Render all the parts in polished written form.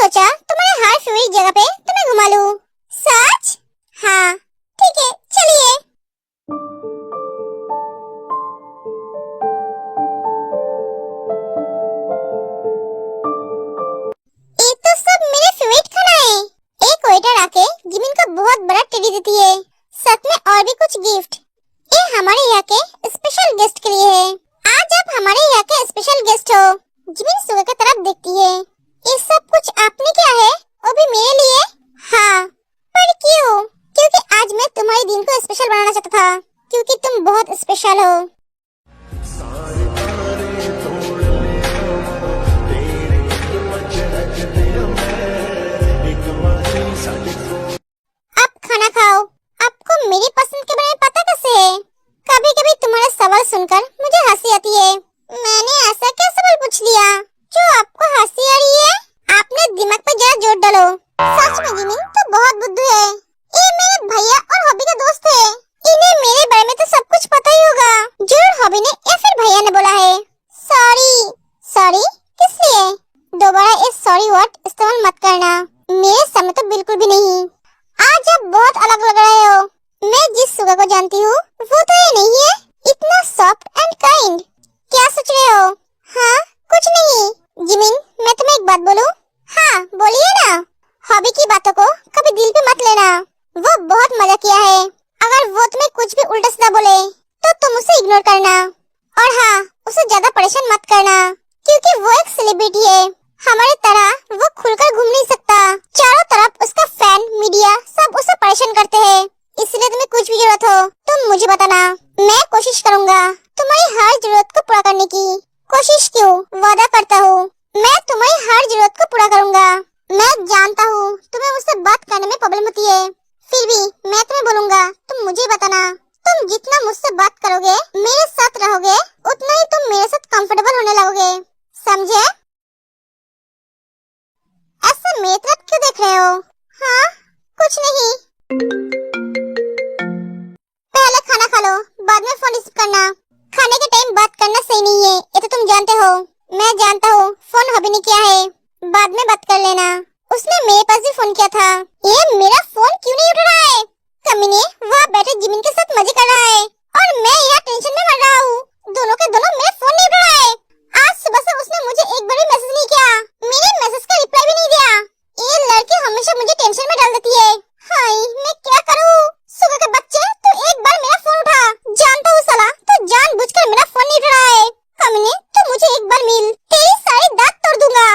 सोचा तुम्हारे हर फेवरेट जगह पे तुम्हें घुमा लूं। सच? हाँ ठीक है, चलिए। ये तो सब मेरे फेवरेट खाना है। एक वेटर आके जिमिन को बहुत बड़ा टेडी देती है, साथ में और भी कुछ गिफ्ट। ये हमारे यहाँ के स्पेशल गेस्ट के लिए है। आज आप हमारे यहाँ के स्पेशल गेस्ट हो। जिमिन सुगा की तरफ देखती है। ये सब कुछ आपने क्या है, वो भी मेरे लिए? हाँ, पर क्यों? क्योंकि आज मैं तुम्हारे दिन को स्पेशल बनाना चाहता था, क्योंकि तुम बहुत स्पेशल हो। अब खाना खाओ। आपको मेरी पसंद के बारे में पता कैसे है? कभी कभी तुम्हारा सवाल सुनकर मुझे हंसी आती है। मैंने ऐसा क्या सवाल पूछ लिया जो आपको हंसी आ रही है? आपने दिमाग पे जरा जोर डालो। सच में जिमिन तो बहुत बुद्धू है। ये मेरे भैया और हॉबी का दोस्त है। इन्हें मेरे बारे में तो सब कुछ पता ही होगा। जरूर हॉबी ने या फिर भैया ने बोला है। सॉरी। सॉरी किस लिए? दोबारा इस सॉरी वर्ड इस्तेमाल मत करना। मेरे सामने तो बिल्कुल भी नहीं। आज आप बहुत अलग लग रहे हो। मैं जिस सुगा को जानती हूँ वो तो ये नहीं है, इतना सॉफ्ट एंड काइंड। क्या सोच रहे हो? हाँ कुछ नहीं। जिमिन मैं तुम्हें एक बात बोलूं? हाँ बोलिए ना। हॉबी की बातों को कभी दिल पे मत लेना। वो बहुत मजा किया है। अगर वो तुम्हें कुछ भी उल्टा सीधा बोले तो तुम उसे इग्नोर करना। और हाँ, उसे ज्यादा परेशान मत करना, क्योंकि वो एक सेलिब्रिटी है। हमारी तरह वो खुलकर घूम नहीं सकता। चारों तरफ उसका फैन मीडिया सब उसे परेशान करते हैं। इसलिए तुम्हें कुछ भी जरूरत हो तुम मुझे बताना। मैं कोशिश करूँगा तुम्हारी हर जरूरत को पूरा करने की। कोशिश क्यों, वादा करता हूँ मैं तुम्हारी हर जरूरत को पूरा करूँगा। मैं जानता हूँ तुम्हें मुझसे बात करने में प्रॉब्लम होती है, फिर भी मैं तुम्हें बोलूँगा, तुम मुझे बताना। तुम जितना मुझसे बात करोगे, मेरे साथ रहोगे, उतना ही तुम मेरे साथ कंफर्टेबल होने लगोगे। समझे? ऐसा मेरी तरफ क्यों देख रहे हो? हाँ कुछ नहीं। पहले खाना खा लो, बाद में फोन रिसीव करना। खाने के टाइम बात करना सही नहीं है, ये तो तुम जानते हो। मैं जानता हूँ फोन हॉबी ने किया है, बाद में बात कर लेना। उसने मेरे पास भी फोन किया था। ये मेरा फोन क्यों नहीं उठ रहा है? कमीने वहाँ बैठे जिमिन के साथ मजे कर रहा है और मैं यहाँ टेंशन में मर रहा हूँ। दोनों के दोनों मेरा फोन नहीं उठ रहा है। आज सुबह से उसने मुझे एक बार भी मैसेज नहीं किया, मेरे मैसेज का रिप्लाई भी नहीं दिया। ये लड़की हमेशा मुझे टेंशन में डाल देती है। हाय मैं क्या करूँ? सुबह के बच्चे तू एक बार मेरा फोन उठा। जानता हूँ साला तू जानबूझकर मेरा फोन नहीं उठा रहा है। कमीने तू मुझे एक बार मिल, तेरी सारी दांत तोड़ दूंगा।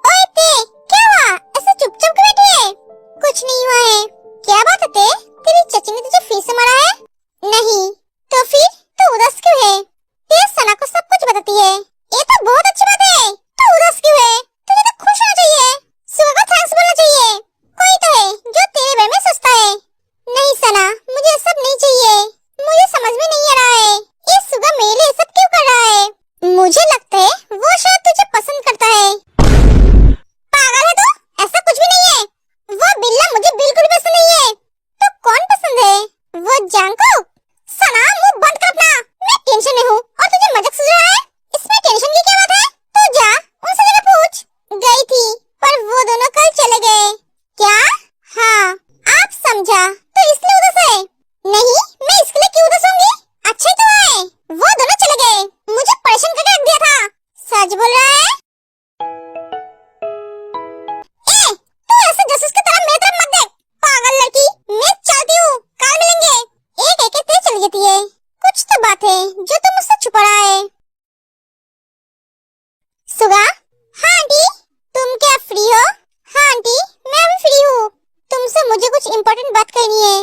ओए ते, क्या हुआ? ऐसे चुपचाप क्यों बैठी है? कुछ नहीं हुआ है। क्या बात है ते? तेरी चची ने तुझे फिर से मारा है? नहीं तो फिर तू उदास क्यों है? ये सना को सब कुछ बताती है। ये तो बहुत अच्छी बात है। तू उदास क्यों है? तुझे तो खुश होना चाहिए, सुगा को थैंक्स बोलना चाहिए। कोई तो है जो तेरे बारे में सोचता है। नहीं सना, मुझे सब नहीं चाहिए। मुझे समझ में नहीं आ रहा है ये सुगा मेरे लिए सब क्यों कर रहा है। मुझे लगता है वो शायद तुझे पसंद करता है। पागल है तू? ऐसा कुछ भी नहीं है। वो बिल्ला मुझे बिल्कुल पसंद नहीं है। तो कौन पसंद है? वो जांगकुक। सना मुंह बंद कर अपना। मैं टेंशन में हूँ और तुझे मजाक सूझ रहा है? इसमें टेंशन की क्या बात है? तू जा उनसे जाकर पूछ। गई थी पर वो दोनों कल चले गए। क्या? हाँ आप समझा तो इसलिए उदास है। नहीं मैं इसके लिए क्यों उदास होंगी? अच्छे तो है, वो दोनों चले गए, मुझे परेशान करके रख दिया था। सच बोल रहा है? ए, तू ऐसे जासूस की तरह मेरी तरफ मत देख। पागल लड़की, मैं चलती हूँ, कल मिलेंगे। एक एक तेज चली जाती है। कुछ तो बात है जो तुम मुझसे छुपा रहा है। सुगा? हाँ आंटी। तुम क्या फ्री हो? हाँ आंटी मैं अभी फ्री हूँ। तुमसे मुझे कुछ इम्पोर्टेंट बात करनी है।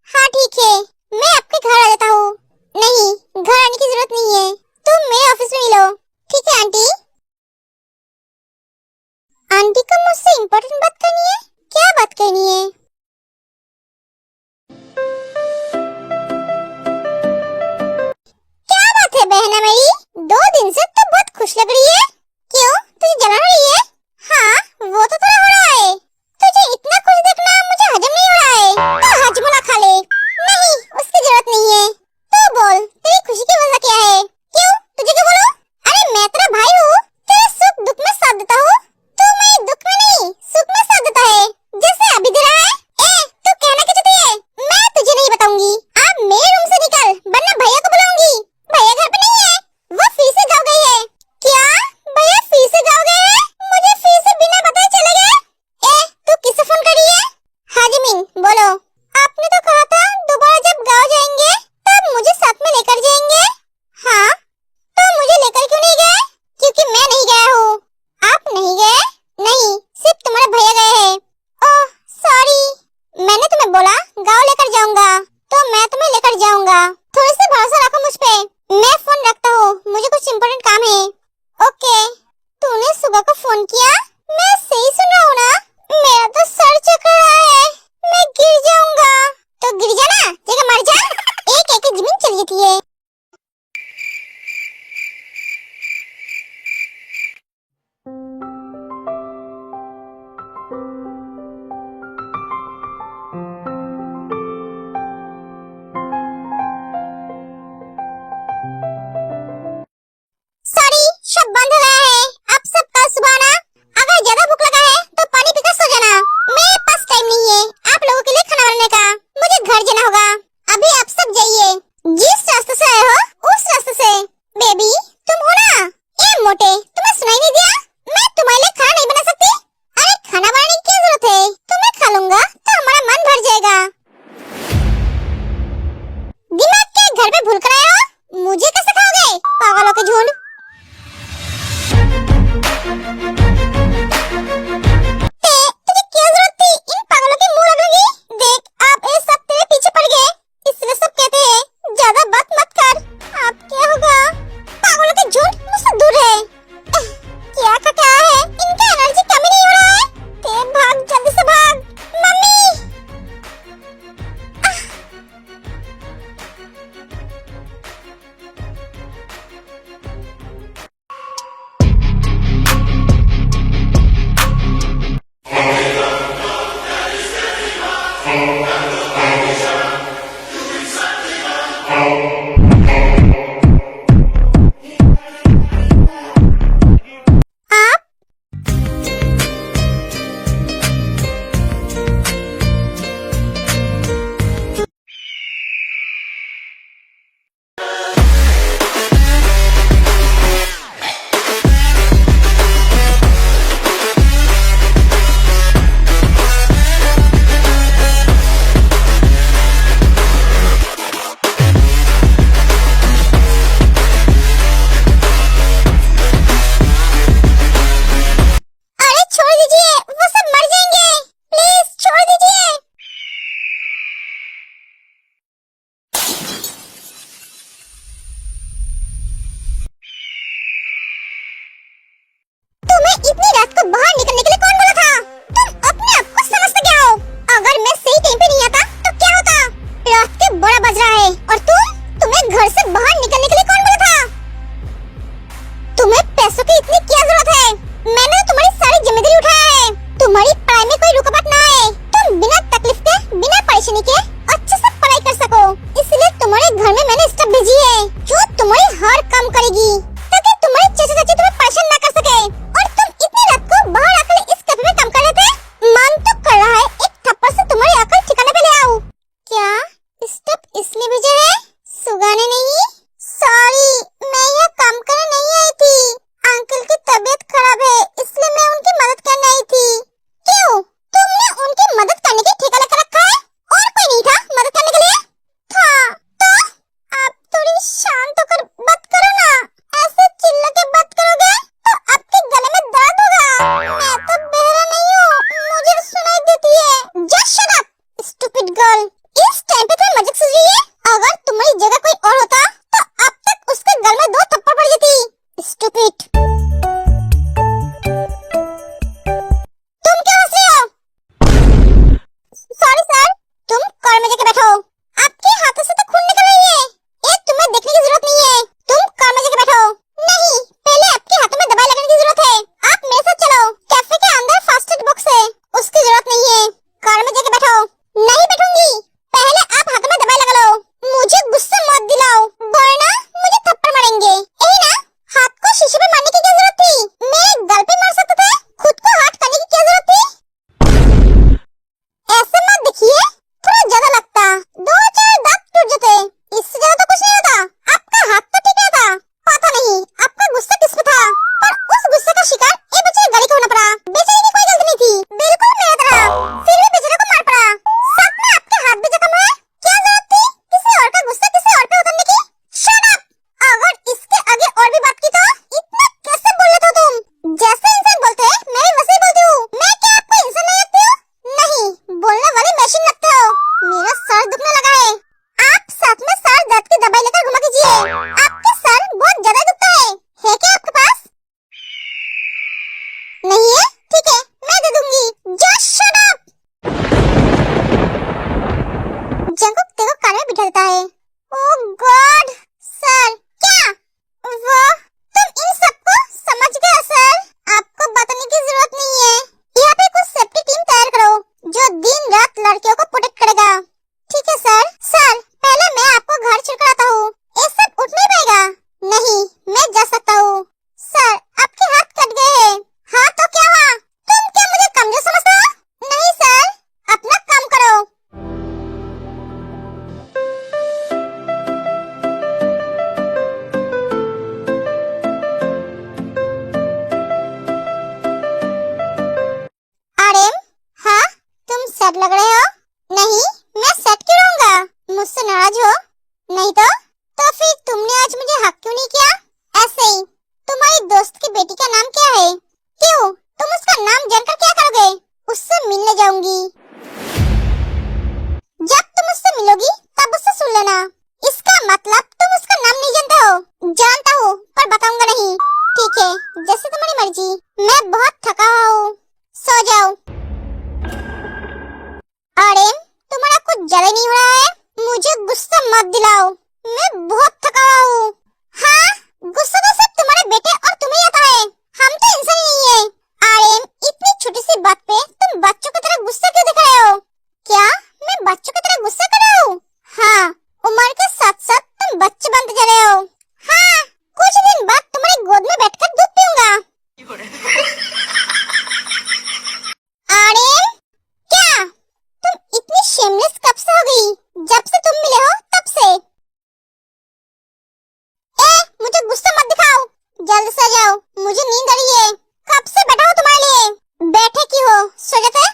हाँ ठीक है, मैं आपके घर आ जाता हूँ। नहीं, घर आने की जरूरत नहीं है, तुम मेरे ऑफिस में मिलो। ठीक है आंटी। आंटी को मुझसे इम्पोर्टेंट बात करनी है? क्या बात करनी है? क्या बात है बहना मेरी? 2 दिन से तो बहुत खुश लग रही है। क्यों, तुझे जलन हो रही है? हाँ वो तो थोड़ा हो रहा है। तुझे इतना खुश देखना मुझे हजम नहीं हो रहा है, तो हजमोला खा ले। नहीं उसकी जरूरत नहीं है। तो बोल तेरी खुशी की वजह क्या है? क्यों, तुझे क्यों बोलूं? अरे मैं तेरा सब बंद हो गया है। अब सब कल सुबह आना। अगर ज्यादा भूख लगा है तो पानी पीकर सो जाना। मेरे पास टाइम नहीं है आप लोगों के लिए खाना बनाने का। मुझे घर जाना होगा। अभी आप सब जाइए। जिस रास्ते से आए हो उस रास्ते से। बेबी तुम हो ना? ए मोटे, तुम्हें सुनाई नहीं दिया? मैं तुम्हारे लिए खाना नहीं बना सकती। अरे खाना बनाने की क्या जरूरत है? तुम्हें खा लूंगा तो हमारा मन भर जाएगा। दिमाग के घर पे भूल कर आए हो? मुझे कैसे खाओगे? पागलों के झुंड। तुझे क्या जरूरत थी इन पागलों के मुंह लगने की? देख आप ये सब तेरे पीछे पड़ गए, इसलिए सब कहते हैं ज्यादा बात मत कर। अब क्या होगा? पागलों के झुंड मुझसे दूर रहे। क्या का क्या है? इनका एनर्जी कमी नहीं हो रहा है? ते भाग, जल्दी से भाग। मम्मी आप अरे छोड़ दीजिए, वो सब मर जाएंगे। प्लीज छोड़ दीजिए। तुम्हें इतनी रात को बाहर निकलने के लिए कौन बोला था? तुम अपने आप को समझते क्या हो? अगर मैं सही टाइम पे नहीं आता तो क्या होता? रात के 12 बज रहा है और तुम्हें घर से बाहर निकलने के लिए कौन बोला था? तुम्हें पैसों की इतनी क्या जरूरत है? मैंने तुम्हारी सारी जिम्मेदारी उठाया है। तुम्हारी पढ़ाई में कोई रुकावट ना आए। तुम बिना तकलीफ के, बिना परेशानी के अच्छे से पढ़ाई कर सको। इसलिए तुम्हारे घर में मैंने स्टाफ भेजी है जो तुम्हारी हर काम करेगी ताकि तुम्हारे चाचा चाची तुम्हें परेशान ना कर सके। और तुम इतनी रात को बाहर आकर इस कैफे में काम कर रहे थे? मन तो कर रहा है एक थप्पड़ से तुम्हारी अकल ठिकाने पे ले आऊं। क्या स्टाफ इसलिए भेजा है? सुगाने नहीं? सॉरी, मैं यहाँ काम करने नहीं आई थी। अंकल की तबीयत खराब ठीक है, जैसे तुम्हारी मर्जी। मैं बहुत थका हुआ हूँ, सो जाओ। अरे तुम्हारा कुछ ज्यादा नहीं हो रहा है? मुझे गुस्सा मत दिलाओ, मैं बहुत थका हुआ हूँ। हाँ, गुस्सा तो सिर्फ तुम्हारे बेटे और तुम्हें आता है, हम तो इंसान ही नहीं है। आर्यन, इतनी छोटी सी बात पे तुम बच्चों की तरह गुस्सा क्यों दिखा रहे हो? क्या मैं बच्चों की तरह गुस्सा कर रहा हूँ? हाँ, उम्र के साथ साथ तुम बच्चे बनते जा रहे हो। हाँ, कुछ दिन बाद तुम्हारी गोद में बैठकर दूध पीऊंगा। आर्यन, क्या तुम इतनी शेमलेस कब से हो गई? जब से तुम मिले हो तब से। मुझे गुस्सा मत दिखाओ, जल्द से जाओ, मुझे नींद आ रही है। कब से बैठा हूँ तुम्हारे लिए। बैठे क्यों हो, सो जाते?